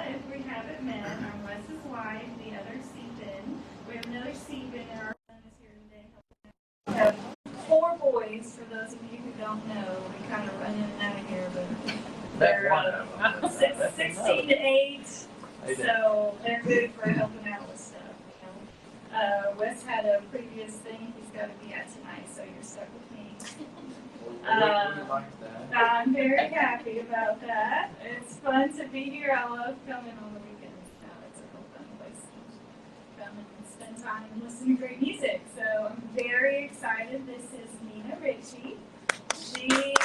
if we haven't met, I'm Wes's wife, the other Cepin. We have another Cepin, and our son is here today. We have 4 boys, for those of you who don't know. We kind of run in and out of here, but they're 16 to 8, so they're good for helping out with stuff. You know? Wes had a previous thing he's got to be at tonight, so you're stuck with me. I'm very happy about that. It's fun to be here. I love coming on the weekends. It's a real fun place to come and spend time and listen to great music. So I'm very excited. This is Nina Ricci. She's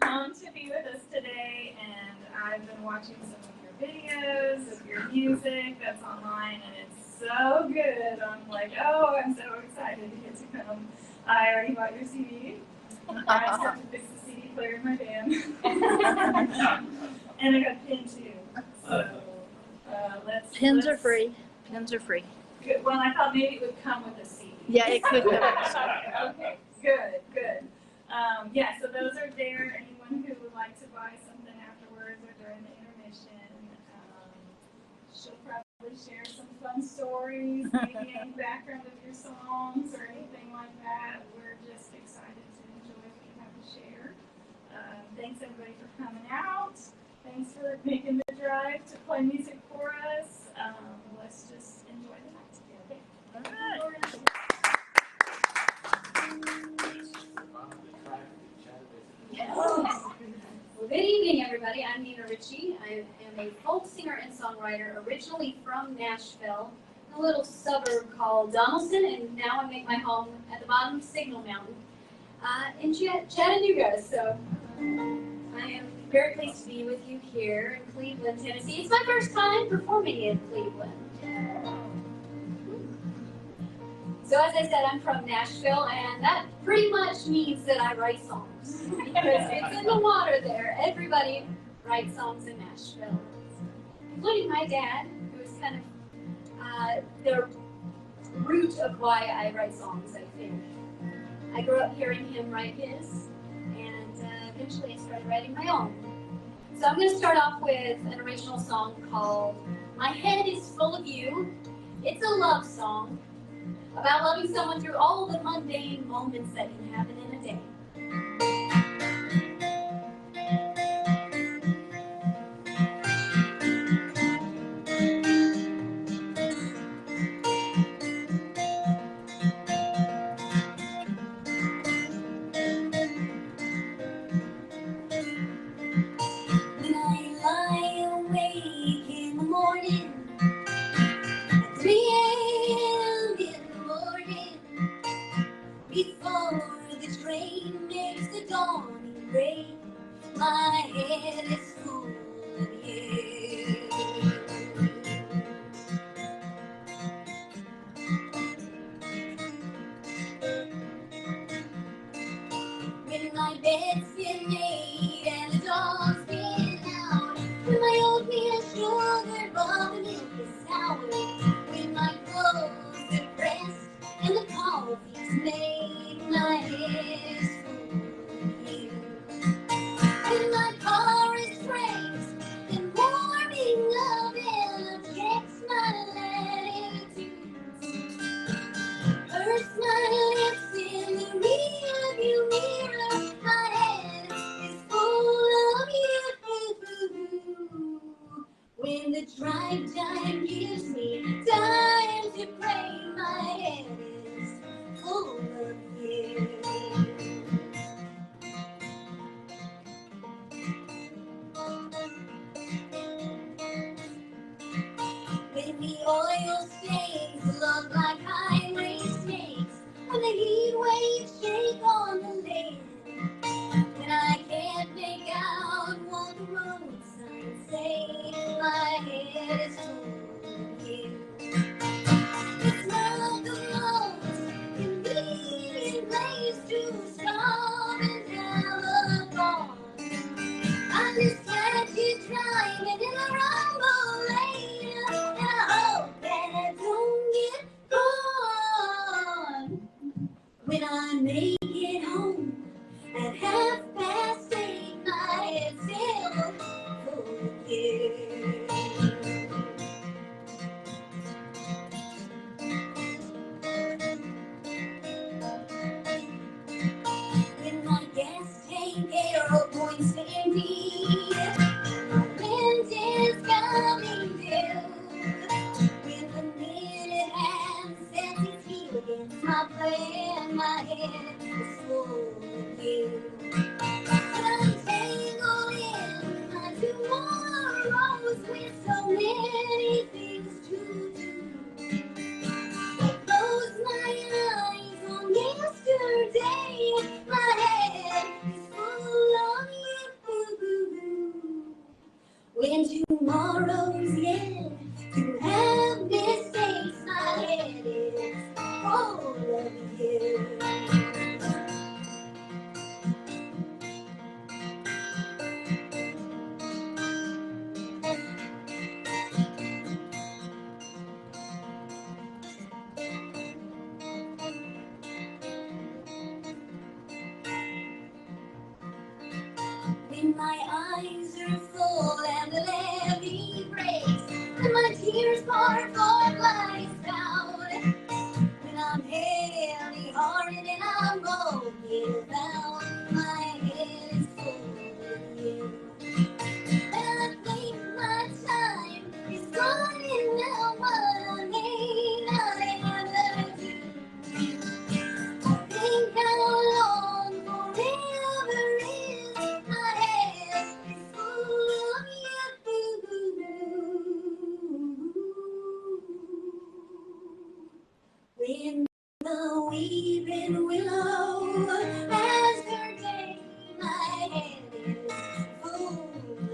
come to be with us today, and I've been watching some of your videos of your music that's online, and it's so good. I'm like, oh, I'm so excited to get to come. I already bought your CD. I just have to fix the CD player in my van. And I got a pin too. So Pins are free. Pins are free. Good. Well, I thought maybe it would come with a CD. Yeah, it could come. Okay, good, good. Yeah, so those are there. Anyone who would like to buy something afterwards or during the intermission, she'll probably share some fun stories, maybe any background of your songs or anything like that. We're just excited to enjoy what you have to share. Thanks everybody for coming out. Thanks for making the drive to play music for us. Let's just enjoy the night together. All right. Well, good evening, everybody. I'm Nina Ricci. I am a folk singer and songwriter, originally from Nashville, in a little suburb called Donaldson, and now I make my home at the bottom of Signal Mountain in Chattanooga. So I am very pleased to be with you here in Cleveland, Tennessee. It's my first time performing in Cleveland. So as I said, I'm from Nashville, and that pretty much means that I write songs, because it's in the water there. Everybody writes songs in Nashville, including my dad, who is kind of the root of why I write songs, I think. I grew up hearing him write his, and eventually I started writing my own. So I'm going to start off with an original song called My Head Is Full of You. It's a love song about loving someone through all the mundane moments that can happen in a day. When I lie awake in the morning, at 3 a.m. in the morning, before the train makes the dawning rain, my head is full of you. When my bed's been made and the dog's been out, when my oatmeal sugar bomb milk is sour, when my clothes are pressed and the coffee's made, my head is full of you. When my car is praised and warming oven checks my latitudes, first my lips in the rearview mirror, my head is full of you. When the drive time gives me time to pray, my head is full of you. When the oil stains look like highway snakes, when the heat waves shake on the land, when I can't make out what the road signs say, my head is full of you. It's not the most convenient place to stop and have a thought. I'm just glad you're driving in a rumble lane, and I hope that I don't get caught. When I make it home at 8:30, my tomorrow's yet to have mistakes. My head is full of you. When my eyes are full and the levee breaks, and my tears pour for lies down, when I'm heavy-hearted and I'm broken down, my head is full of you. And I think my time is running out, but I may not ever do. I think how long forever is. My head is full of you. When the weeping willow has her day, my head is full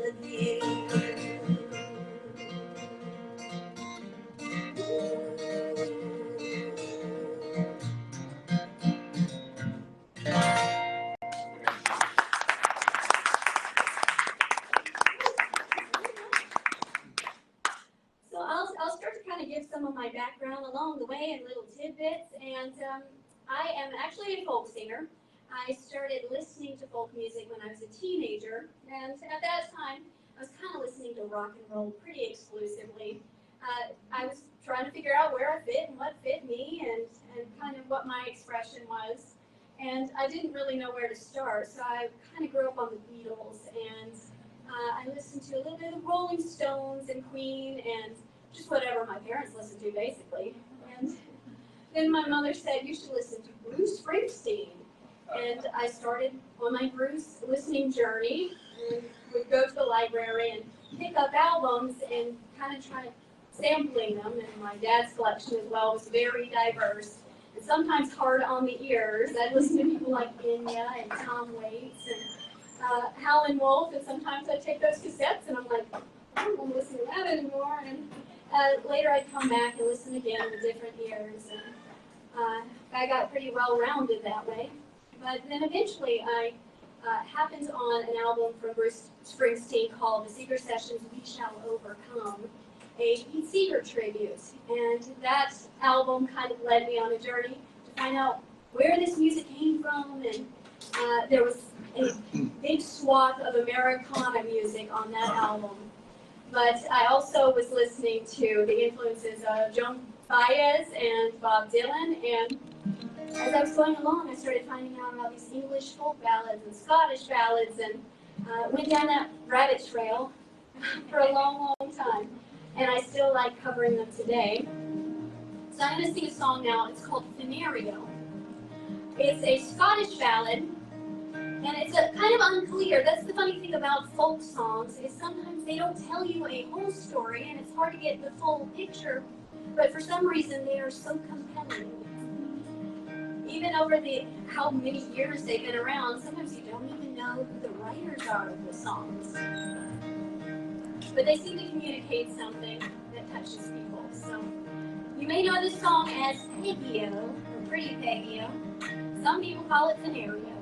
of you. So I'll start to kind of give some of my background along the way and little tidbits. And I am actually a folk singer. I started listening to folk music when I was a teenager. And at that time, I was kind of listening to rock and roll pretty exclusively. I was trying to figure out where I fit and what fit me and kind of what my expression was. And I didn't really know where to start. So I kind of grew up on the Beatles, and I listened to a little bit of Rolling Stones and Queen and just whatever my parents listened to, basically. And then my mother said, you should listen to Bruce Springsteen. And I started on my Bruce listening journey and would go to the library and pick up albums and kind of try sampling them. And my dad's collection as well was very diverse and sometimes hard on the ears. I'd listen to people like Enya and Tom Waits and Howlin' Wolf, and sometimes I'd take those cassettes and I'm like, I don't want to listen to that anymore. And later I'd come back and listen again with different ears. And I got pretty well-rounded that way. But then eventually I happened on an album from Bruce Springsteen called The Seeger Sessions, We Shall Overcome, a Pete Seeger tribute. And that album kind of led me on a journey to find out where this music came from. And there was a big swath of Americana music on that album. But I also was listening to the influences of Joan Baez and Bob Dylan, and as I was going along, I started finding out about these English folk ballads and Scottish ballads, and went down that rabbit trail for a long, long time. And I still like covering them today. So I'm going to sing a song now. It's called Fennario. It's a Scottish ballad, and it's a kind of unclear. That's the funny thing about folk songs, is sometimes they don't tell you a whole story, and it's hard to get the full picture. But for some reason, they are so compelling. Even over how many years they've been around, sometimes you don't even know who the writers are of the songs. But they seem to communicate something that touches people. So you may know this song as Peggio, or Pretty Peggio. Some people call it Fennario.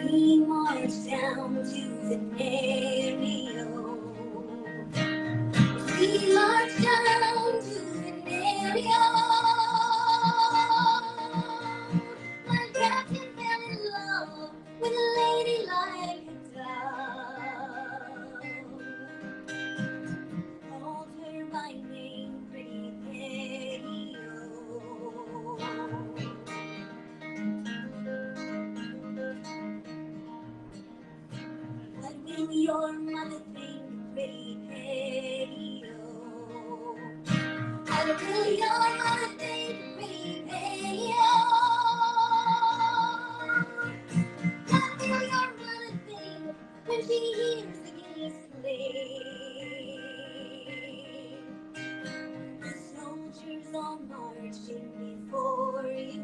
We march down to Fennario. We march down to Fennario. My captain fell in love with a lady like a dove. Called her by name, Pretty Peggio. What will your mother think, Pretty Peggio? What will your mother think, Pretty Peggio? marching before you.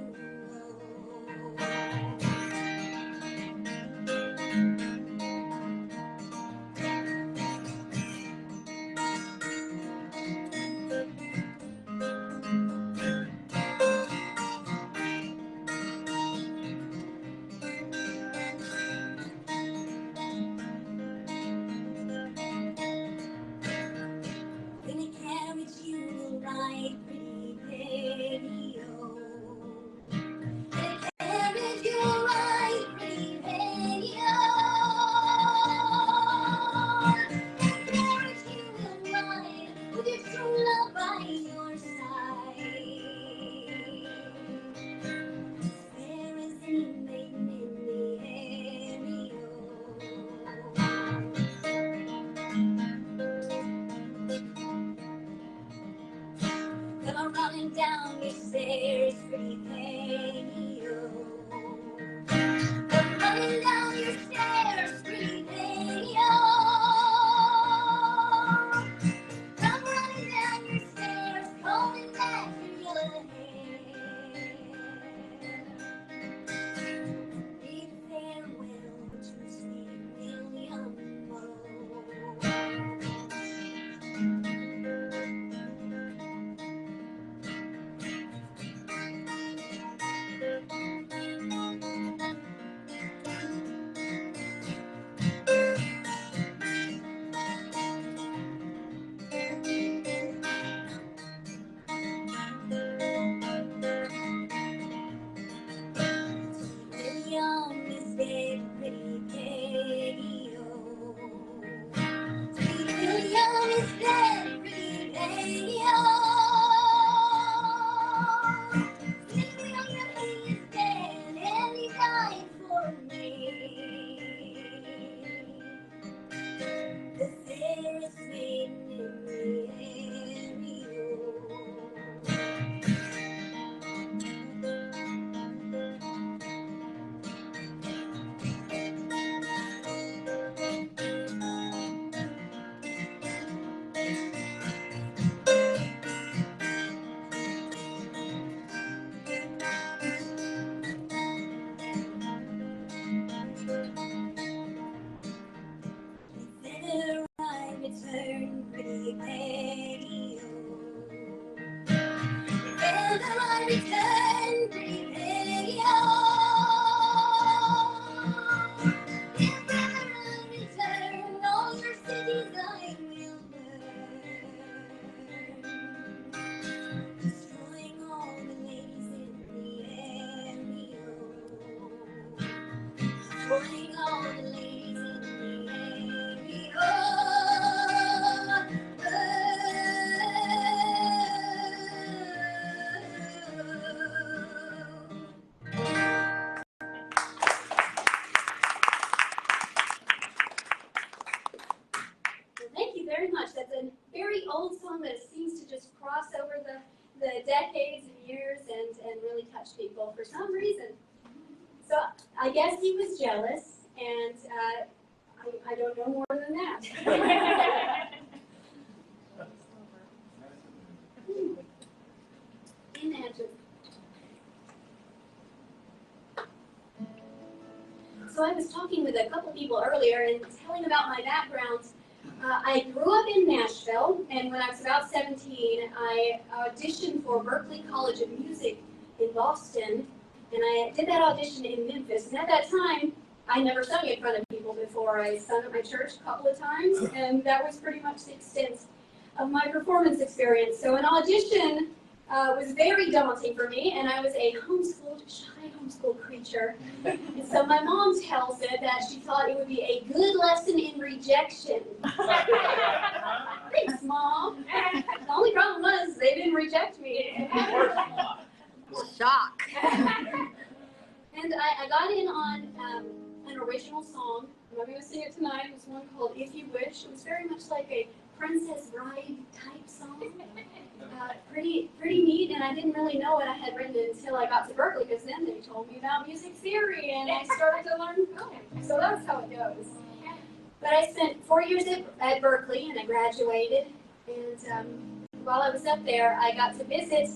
In a carriage you will ride, pretty Fennario. In a carriage you will ride, pretty Fennario. In a carriage you will ride, with your true love by your side. Fair as any maiden in the area. Come on running down your stairs, pretty Fennario. Come running down your stairs, pretty Fennario. Come running down your stairs, combing back your yellow hair. Bid farewell to sweet William Moe. William is dead, pretty Fennario. Sweet William is dead, pretty Fennario. Sweet William, he is dead, and he died for me. The fairest maiden in the area. Feather I return, pretty Fennario. Feather I return, pretty Fennario. If feather I return, all your cities I will burn, destroying all the ladies in the area. Destroying all the ladies in the Thank you very much. That's a very old song that seems to just cross over the decades and years and really touch people for some reason. So I guess he was jealous, and I don't know more than that. Imagine. So I was talking with a couple people earlier and telling about my background. I grew up in Nashville, and when I was about 17, I auditioned for Berklee College of Music in Boston, and I did that audition in Memphis. And at that time, I never sung in front of people before. I sung at my church a couple of times, and that was pretty much the extent of my performance experience. So an audition was very daunting for me, and I was a homeschooled, shy homeschool creature. And so my mom tells it that she thought it would be a good lesson in rejection. Thanks, Mom. The only problem was they didn't reject me. Shock. And I got in on an original song. I'm not going to sing it tonight. It was one called If You Wish. It was very much like a Princess Bride type song. Pretty neat, and I didn't really know what I had written until I got to Berklee, because then they told me about music theory, and I started to learn film. So that's how it goes. But I spent 4 years at Berklee, and I graduated. And while I was up there, I got to visit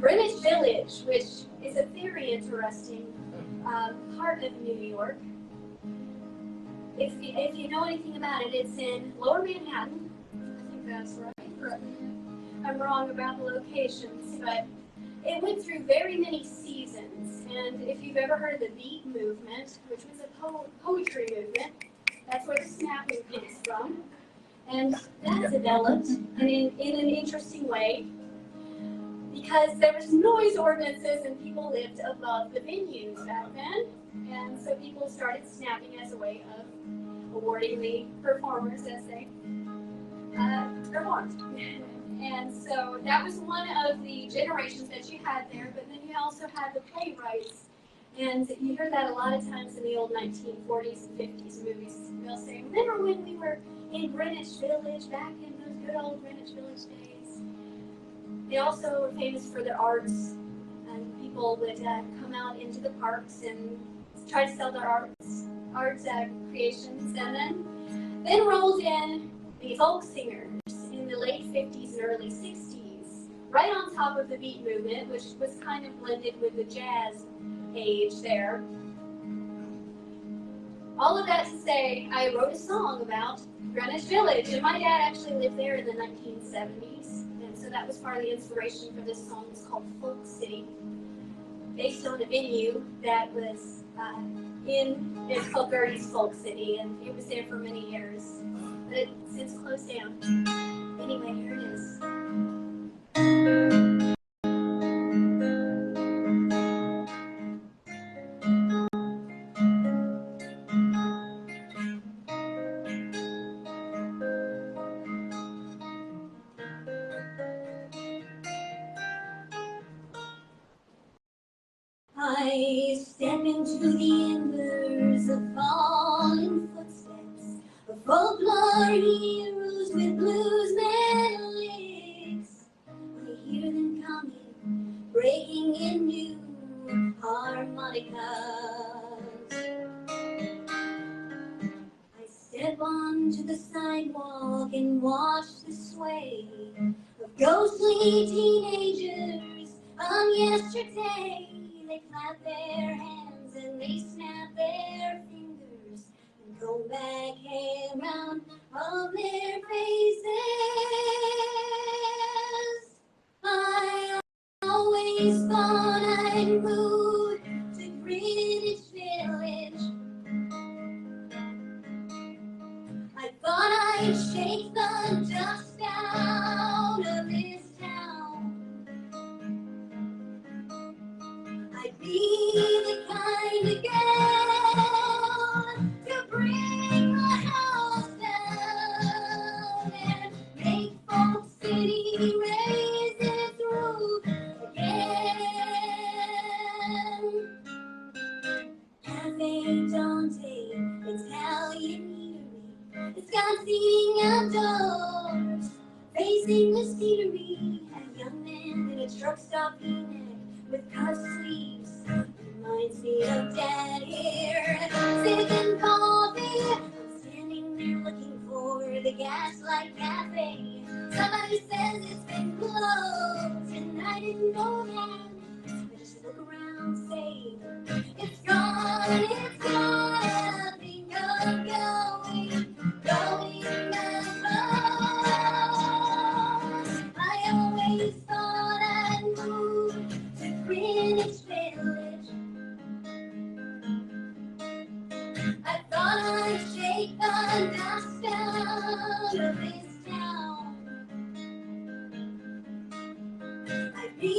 Greenwich Village, which is a very interesting part of New York. If you know anything about it, it's in Lower Manhattan. I think that's right. Correct me if I'm wrong about the locations, but it went through very many seasons. And if you've ever heard of the Beat movement, which was a poetry movement, that's where the snapping comes from. And that developed in an interesting way because there was noise ordinances and people lived above the venues back then. And so people started snapping as a way of awarding the performers as they performed. And so that was one of the generations that you had there, but then you also had the playwrights. And you hear that a lot of times in the old 1940s and 50s movies. They'll say, remember when we were in Greenwich Village back in those good old Greenwich Village days? They also were famous for their arts. And people would come out into the parks and try to sell their art creations. And then rolled in the folk singers in the late 50s and early 60s, right on top of the Beat movement, which was kind of blended with the jazz age there. All of that to say, I wrote a song about Greenwich Village, and my dad actually lived there in the 1970s, and so that was part of the inspiration for this song. It's called Folk City, based on a venue that was it's called Gertie's Folk City, and it was there for many years, but it's since closed down. Anyway, here it is. I step into the embers of fallen footsteps of folklore heroes with blues melodies. I hear them coming, breaking in new harmonicas. I step onto the sidewalk and watch the sway of ghostly teenagers on yesterday. They clap their hands and they snap their fingers and go back hair round of their faces. I always thought I'd move to Greenwich Village. I thought I'd shake the dust out of this town. I'd be the kind of girl to bring the house down and make Folk City raise its roof again. Cafe Dante, Italian eatery, it's got seating outdoors, facing the scenery. A young man in a truck stop V-neck with cuff sleeves reminds me of Dad here, sipping coffee. I'm standing there looking for the Gaslight Cafe. Somebody says it's been closed, and I didn't know that. I just look around, say, it's gone, it's gone. I think of going back home. I always thought I'd move to Greenwich Village. I thought I'd shake the dust out of this town. I'd be